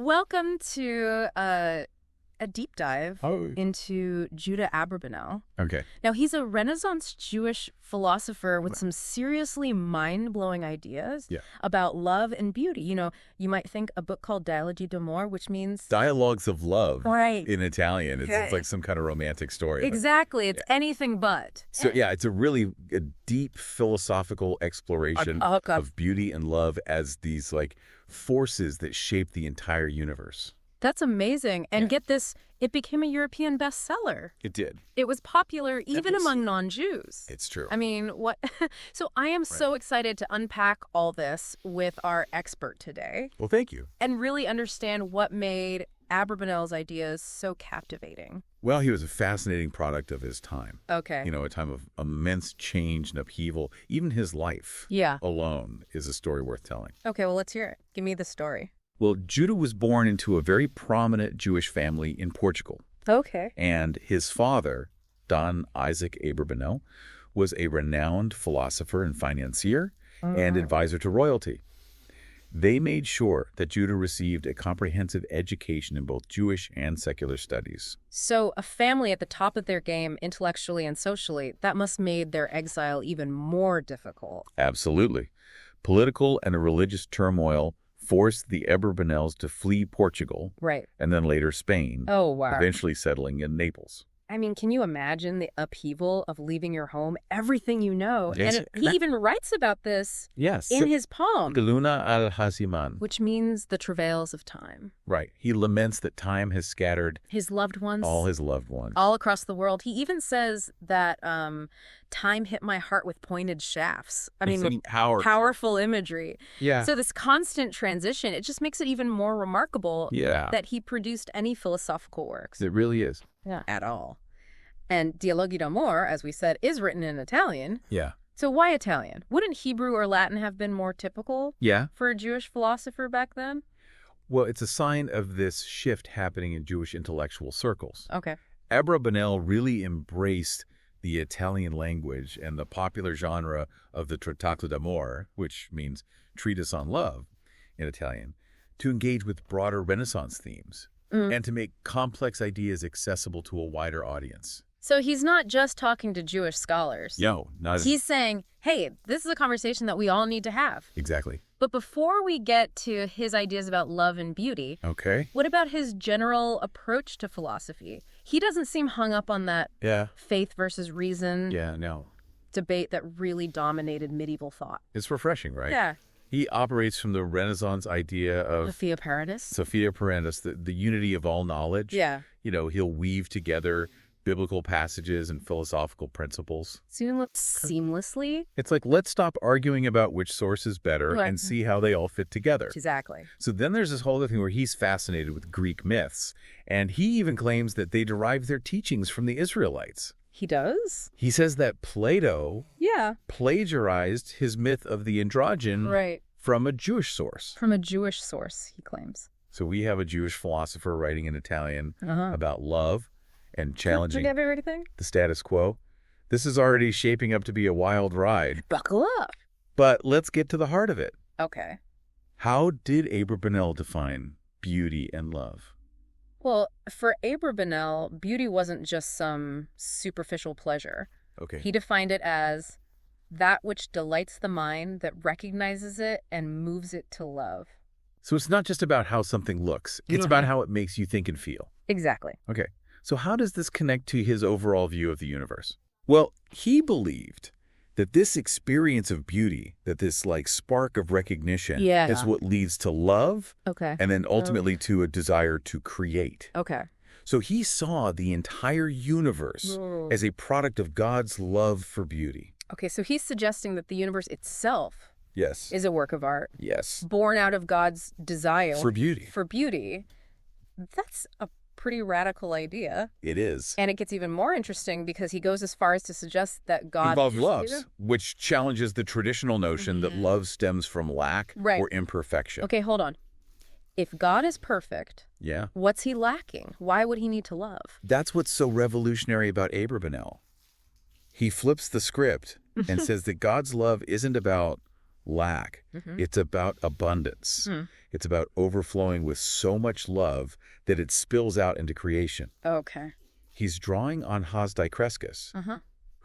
Welcome to a deep dive into Judah Abrabanel. Okay. Now, he's a Renaissance Jewish philosopher with some seriously mind-blowing ideas about love and beauty. You know, you might think a book called Dialoghi d'amore, which means... Dialogues of love right. in Italian. It's like some kind of romantic story. Exactly. It's anything but. So, yeah, it's a deep philosophical exploration of beauty and love as these, like, forces that shape the entire universe. That's amazing. And get this, it became a European bestseller. It did. It was popular even among non-Jews. It's true. I mean, what? So I am so excited to unpack all this with our expert today. Well, thank you. And really understand what made Abrabanel's ideas so captivating. Well, he was a fascinating product of his time. Okay. You know, a time of immense change and upheaval. Even his life alone is a story worth telling. Okay, well, let's hear it. Give me the story. Well, Judah was born into a very prominent Jewish family in Portugal. Okay. And his father, Don Isaac Abrabanel, was a renowned philosopher and financier and advisor to royalty. They made sure that Judah received a comprehensive education in both Jewish and secular studies. So a family at the top of their game intellectually and socially, that must made their exile even more difficult. Absolutely. Political and religious turmoil forced the Abrabanels to flee Portugal, and then later Spain, eventually settling in Naples. I mean, can you imagine the upheaval of leaving your home, everything you know? Yes. And he even writes about this in his poem. Luna al-Haziman. Which means the travails of time. Right. He laments that time has scattered his loved ones. All his loved ones. All across the world. He even says that time hit my heart with pointed shafts. I mean, powerful imagery. Yeah. So this constant transition, it just makes it even more remarkable that he produced any philosophical works. It really is. Yeah. At all. And Dialoghi d'amore, as we said, is written in Italian. Yeah. So why Italian? Wouldn't Hebrew or Latin have been more typical for a Jewish philosopher back then? Well, it's a sign of this shift happening in Jewish intellectual circles. Okay. Abrabanel really embraced the Italian language and the popular genre of the Trattato d'amore, which means treatise on love in Italian, to engage with broader Renaissance themes and to make complex ideas accessible to a wider audience. So he's not just talking to Jewish scholars. No, not. He's saying, hey, this is a conversation that we all need to have. Exactly. But before we get to his ideas about love and beauty, what about his general approach to philosophy? He doesn't seem hung up on that faith versus reason debate that really dominated medieval thought. It's refreshing, right? Yeah. He operates from the Renaissance idea of Sophia Paradis, the unity of all knowledge. Yeah. You know, he'll weave together biblical passages and philosophical principles. Seamlessly? It's like, let's stop arguing about which source is better and see how they all fit together. Exactly. So then there's this whole other thing where he's fascinated with Greek myths, and he even claims that they derive their teachings from the Israelites. He does? He says that Plato plagiarized his myth of the androgen from a Jewish source. From a Jewish source, he claims. So we have a Jewish philosopher writing in Italian about love and challenging the status quo. This is already shaping up to be a wild ride. Buckle up. But let's get to the heart of it. Okay. How did Abrabanel define beauty and love? Well, for Abrabanel, beauty wasn't just some superficial pleasure. Okay. He defined it as that which delights the mind, that recognizes it and moves it to love. So it's not just about how something looks. It's about how it makes you think and feel. Exactly. Okay. So how does this connect to his overall view of the universe? Well, he believed that this experience of beauty, that this like spark of recognition is what leads to love and then ultimately to a desire to create. Okay. So he saw the entire universe as a product of God's love for beauty. Okay, so he's suggesting that the universe itself is a work of art. Yes. Born out of God's desire for beauty. For beauty. That's a pretty radical idea. It is. And it gets even more interesting because he goes as far as to suggest that God loves, which challenges the traditional notion that love stems from lack or imperfection. Okay, hold on. If God is perfect, what's he lacking? Why would he need to love? That's what's so revolutionary about Abrabanel. He flips the script and says that God's love isn't about lack. It's about abundance. It's about overflowing with so much love that it spills out into creation. Okay. He's drawing on Hasdai Crescus,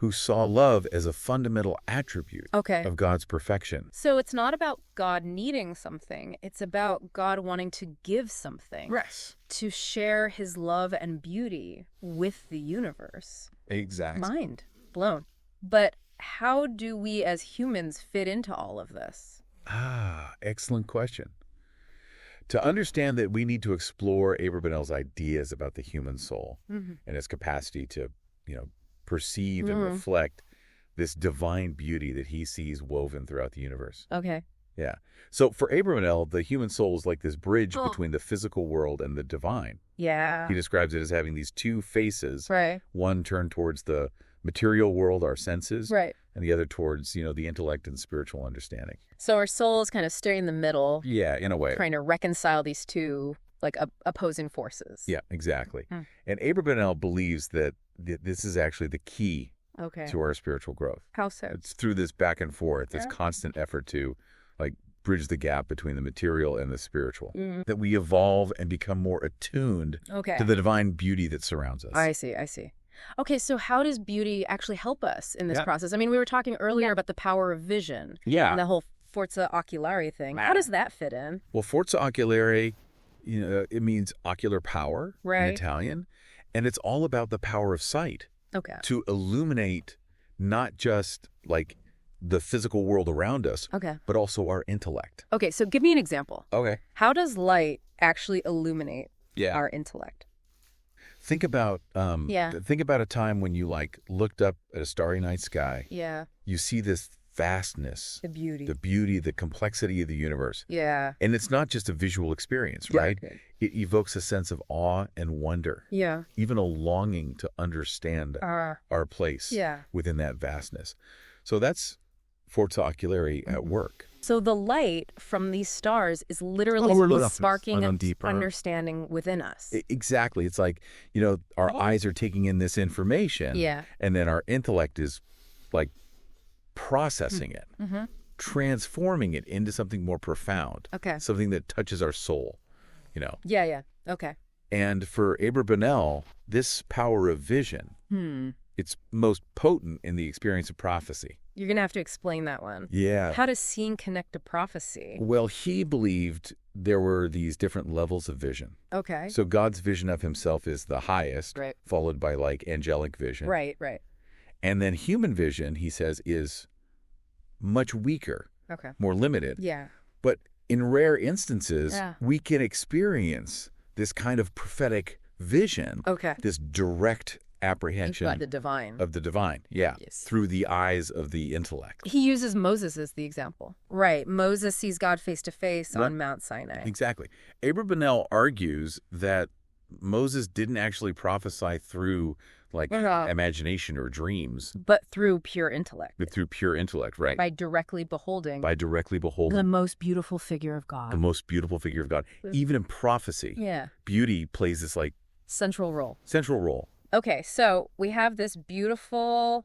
who saw love as a fundamental attribute of God's perfection. So it's not about God needing something. It's about God wanting to give something. Yes. To share his love and beauty with the universe. Exactly. Mind blown. But how do we as humans fit into all of this? Excellent question. To understand that, we need to explore Abrabanel's ideas about the human soul and its capacity to, perceive and reflect this divine beauty that he sees woven throughout the universe. Okay. Yeah. So for Abrabanel, the human soul is like this bridge between the physical world and the divine. Yeah. He describes it as having these two faces, Right. one turned towards the material world, our senses, Right. and the other towards, the intellect and spiritual understanding. So our soul is kind of staying in the middle. Yeah, in a way. Trying to reconcile these two, like, opposing forces. Yeah, exactly. And Abrabanel believes that this is actually the key to our spiritual growth. How so? It's through this back and forth, this constant effort to, bridge the gap between the material and the spiritual, that we evolve and become more attuned to the divine beauty that surrounds us. I see. Okay, so how does beauty actually help us in this process? I mean, we were talking earlier about the power of vision and the whole forza oculare thing. How does that fit in? Well, forza oculare, it means ocular power in Italian, and it's all about the power of sight. Okay. To illuminate not just the physical world around us, but also our intellect. Okay, so give me an example. Okay. How does light actually illuminate our intellect? Think about a time when you looked up at a starry night sky. Yeah. You see this vastness, The beauty. the complexity of the universe. Yeah. And it's not just a visual experience, right? It evokes a sense of awe and wonder. Yeah. Even a longing to understand our place within that vastness. So that's forza oculare at work. So the light from these stars is literally sparking an understanding within us. Exactly. It's like, our eyes are taking in this information. Yeah. And then our intellect is processing it, transforming it into something more profound. Okay. Something that touches our soul, Yeah. Okay. And for Abrabanel, this power of vision, it's most potent in the experience of prophecy. You're going to have to explain that one. Yeah. How does seeing connect to prophecy? Well, he believed there were these different levels of vision. Okay. So God's vision of himself is the highest, followed by angelic vision. Right. And then human vision, he says, is much weaker, more limited. Yeah. But in rare instances, we can experience this kind of prophetic vision, this direct apprehension of the divine, through the eyes of the intellect. He uses Moses as the example. Right. Moses sees God face to face on Mount Sinai. Exactly. Abrabanel argues that Moses didn't actually prophesy through imagination or dreams, but through pure intellect. Right. By directly beholding the most beautiful figure of God. Even in prophecy, beauty plays this central role. Okay, so we have this beautiful,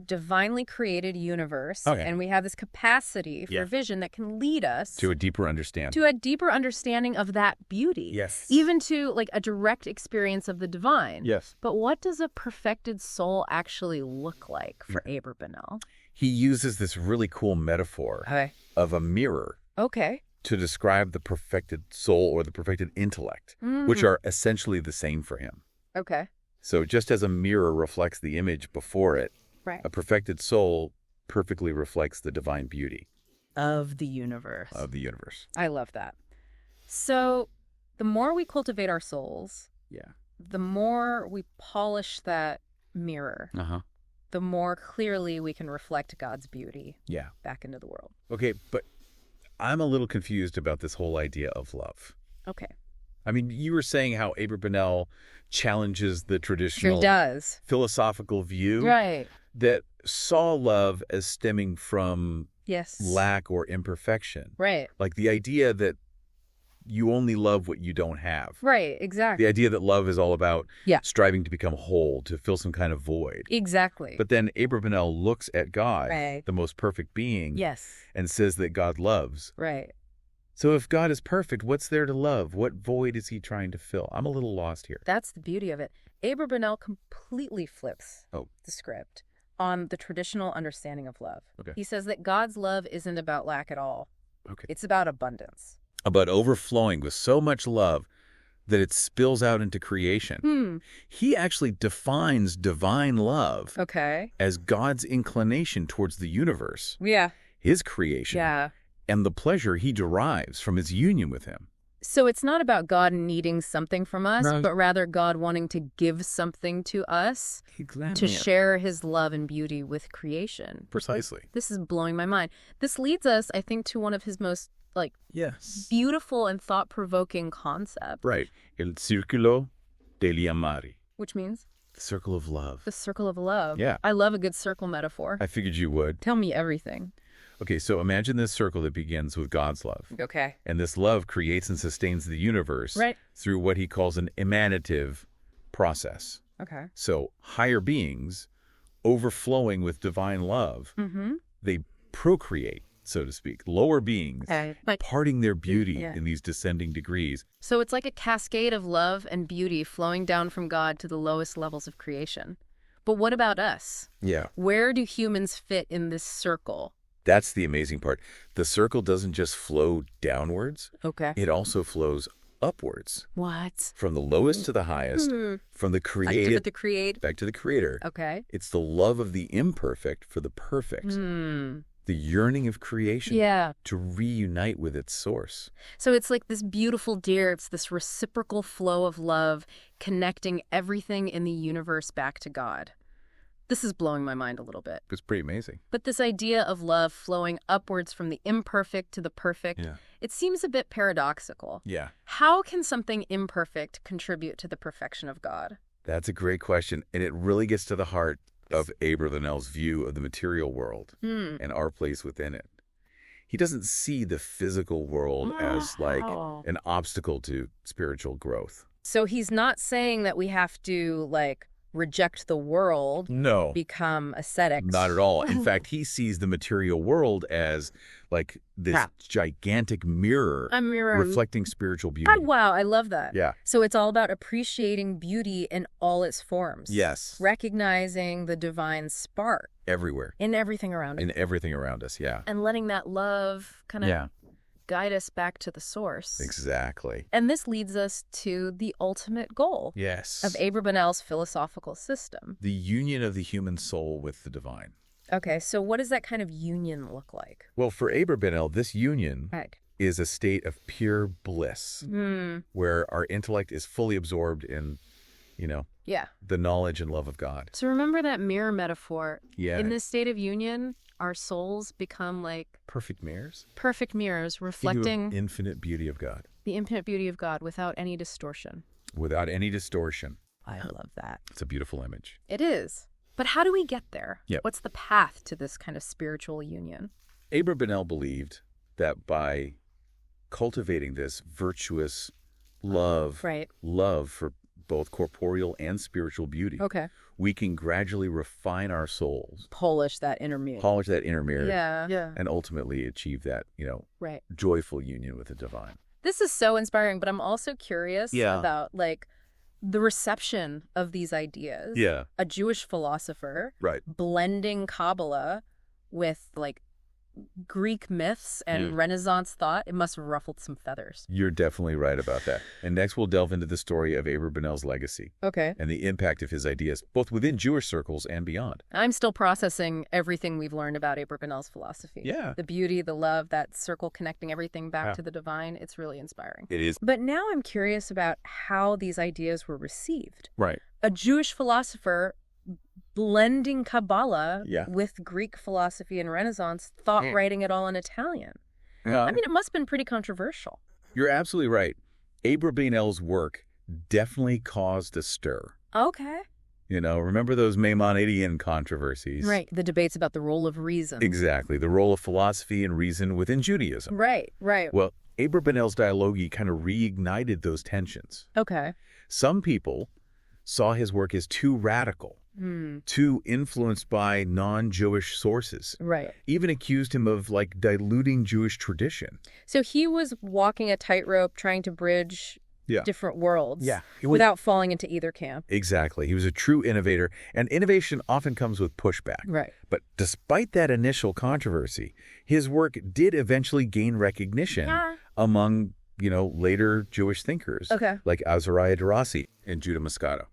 divinely created universe, and we have this capacity for vision that can lead us to a deeper understanding of that beauty. Yes. Even to a direct experience of the divine. Yes. But what does a perfected soul actually look like for Abrabanel? He uses this really cool metaphor of a mirror. Okay. To describe the perfected soul or the perfected intellect, which are essentially the same for him. Okay. So just as a mirror reflects the image before it, a perfected soul perfectly reflects the divine beauty of the universe. I love that. So the more we cultivate our souls, the more we polish that mirror, the more clearly we can reflect God's beauty back into the world. Okay, but I'm a little confused about this whole idea of love. Okay. I mean, you were saying how Abrabanel challenges the traditional philosophical view that saw love as stemming from lack or imperfection. Right. Like the idea that you only love what you don't have. Right, exactly. The idea that love is all about Yeah. striving to become whole, to fill some kind of void. Exactly. But then Abrabanel looks at God, Right. the most perfect being, Yes. and says that God loves. Right. So if God is perfect, what's there to love? What void is he trying to fill? I'm a little lost here. That's the beauty of it. Abrabanel completely flips the script on the traditional understanding of love. Okay. He says that God's love isn't about lack at all. Okay. It's about abundance. About overflowing with so much love that it spills out into creation. He actually defines divine love as God's inclination towards the universe, his creation, and the pleasure he derives from his union with him. So it's not about God needing something from us, but rather God wanting to give something to us to share his love and beauty with creation. Precisely. This is blowing my mind. This leads us, I think, to one of his most beautiful and thought-provoking concepts. Right. El círculo degli amari. Which means? The circle of love. The circle of love. Yeah. I love a good circle metaphor. I figured you would. Tell me everything. Okay, so imagine this circle that begins with God's love. Okay. And this love creates and sustains the universe through what he calls an emanative process. Okay. So higher beings overflowing with divine love, they procreate, so to speak. Lower beings parting their beauty in these descending degrees. So it's like a cascade of love and beauty flowing down from God to the lowest levels of creation. But what about us? Yeah. Where do humans fit in this circle? That's the amazing part. The circle doesn't just flow downwards. Okay. It also flows upwards. What? From the lowest to the highest, from the created back to the creator. Okay. It's the love of the imperfect for the perfect. The yearning of creation to reunite with its source. So it's like this beautiful deer. It's this reciprocal flow of love connecting everything in the universe back to God. This is blowing my mind a little bit. It's pretty amazing. But this idea of love flowing upwards from the imperfect to the perfect, it seems a bit paradoxical. Yeah. How can something imperfect contribute to the perfection of God? That's a great question. And it really gets to the heart of Abrabanel's view of the material world and our place within it. He doesn't see the physical world as like an obstacle to spiritual growth. So he's not saying that we have to reject the world, become ascetics. Not at all. In fact, he sees the material world as like this gigantic mirror, a mirror reflecting spiritual beauty. Oh, wow, I love that. Yeah. So it's all about appreciating beauty in all its forms. Yes. Recognizing the divine spark. Everywhere. In everything around us. In everything around us, And letting that love kind of guide us back to the source. Exactly. And this leads us to the ultimate goal of Abrabanel's philosophical system. The union of the human soul with the divine. Okay, so what does that kind of union look like? Well, for Abrabanel, this union is a state of pure bliss where our intellect is fully absorbed in, the knowledge and love of God. So remember that mirror metaphor. Yeah. In this state of union, our souls become like perfect mirrors. Perfect mirrors reflecting the infinite beauty of God. The infinite beauty of God without any distortion. Without any distortion. I love that. It's a beautiful image. It is. But how do we get there? Yep. What's the path to this kind of spiritual union? Abrabanel believed that by cultivating this virtuous love for both corporeal and spiritual beauty, we can gradually refine our souls. Polish that inner mirror. Yeah. And ultimately achieve that, joyful union with the divine. This is so inspiring, but I'm also curious about the reception of these ideas. Yeah. A Jewish philosopher blending Kabbalah with Greek myths and Renaissance thought. It must have ruffled some feathers. You're definitely right about that. And next we'll delve into the story of Abrabanel's legacy. Okay. And the impact of his ideas, both within Jewish circles and beyond. I'm still processing everything we've learned about Abrabanel's philosophy. Yeah. The beauty, the love, that circle connecting everything back to the divine. It's really inspiring. It is. But now I'm curious about how these ideas were received. Right. A Jewish philosopher blending Kabbalah with Greek philosophy and Renaissance thought, writing it all in Italian. I mean, it must have been pretty controversial. You're absolutely right. Abrabanel's work definitely caused a stir. Okay. Remember those Maimonidean controversies? Right. The debates about the role of reason. Exactly. The role of philosophy and reason within Judaism. Right. Well, Abrabanel's Dialoghi kind of reignited those tensions. Okay. Some people saw his work as too radical, too influenced by non-Jewish sources. Right. Even accused him of, like, diluting Jewish tradition. So he was walking a tightrope trying to bridge different worlds without falling into either camp. Exactly. He was a true innovator, and innovation often comes with pushback. Right. But despite that initial controversy, his work did eventually gain recognition among, later Jewish thinkers, like Azariah Darasi and Judah Moscato.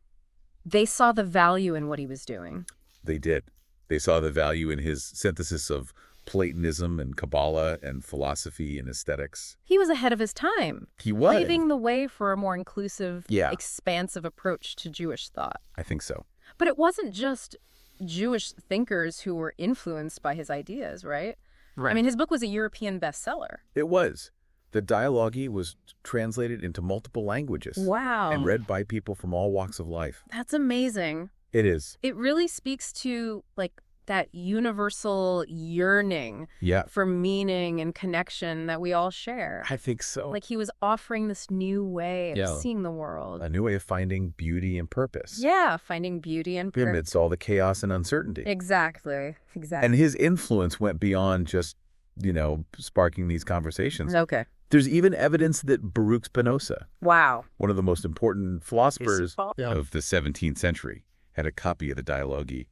They saw the value in what he was doing. They did. They saw the value in his synthesis of Platonism and Kabbalah and philosophy and aesthetics. He was ahead of his time. He was. Paving the way for a more inclusive, expansive approach to Jewish thought. I think so. But it wasn't just Jewish thinkers who were influenced by his ideas, right? Right. I mean, his book was a European bestseller. It was. The Dialoghi was translated into multiple languages. Wow. And read by people from all walks of life. That's amazing. It is. It really speaks to, that universal yearning for meaning and connection that we all share. I think so. He was offering this new way of seeing the world. A new way of finding beauty and purpose. Yeah, finding beauty and purpose. Amidst all the chaos and uncertainty. Exactly. And his influence went beyond just, sparking these conversations. Okay. There's even evidence that Baruch Spinoza, one of the most important philosophers of the 17th century, had a copy of the Dialoghi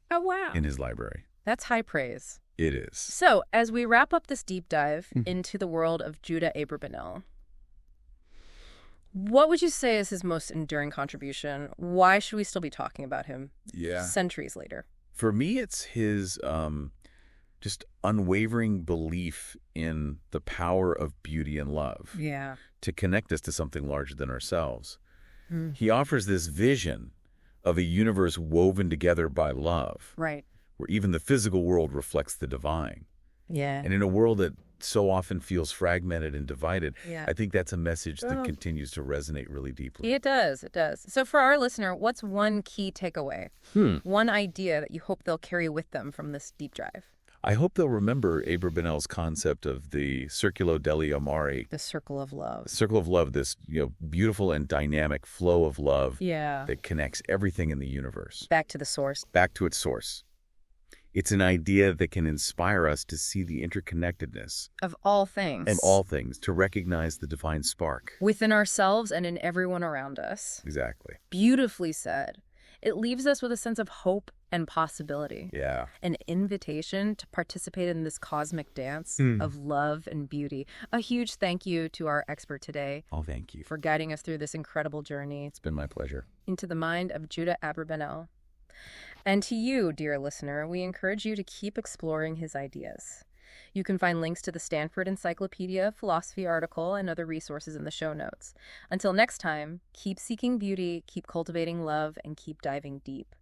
in his library. That's high praise. It is. So, as we wrap up this deep dive into the world of Judah Abrabanel, what would you say is his most enduring contribution? Why should we still be talking about him centuries later? For me, it's his just unwavering belief in the power of beauty and love to connect us to something larger than ourselves. He offers this vision of a universe woven together by love. Right. Where even the physical world reflects the divine. Yeah. And in a world that so often feels fragmented and divided, I think that's a message that continues to resonate really deeply. It does. It does. So for our listener, what's one key takeaway? One idea that you hope they'll carry with them from this deep dive? I hope they'll remember Abrabanel's concept of the circulo degli amori. The circle of love. The circle of love, this beautiful and dynamic flow of love that connects everything in the universe. Back to the source. Back to its source. It's an idea that can inspire us to see the interconnectedness of all things. And all things, to recognize the divine spark. Within ourselves and in everyone around us. Exactly. Beautifully said. It leaves us with a sense of hope and possibility. Yeah. An invitation to participate in this cosmic dance of love and beauty. A huge thank you to our expert today. Oh, thank you. For guiding us through this incredible journey. It's been my pleasure. Into the mind of Judah Abrabanel. And to you, dear listener, we encourage you to keep exploring his ideas. You can find links to the Stanford Encyclopedia Philosophy article and other resources in the show notes. Until next time, keep seeking beauty, keep cultivating love, and keep diving deep.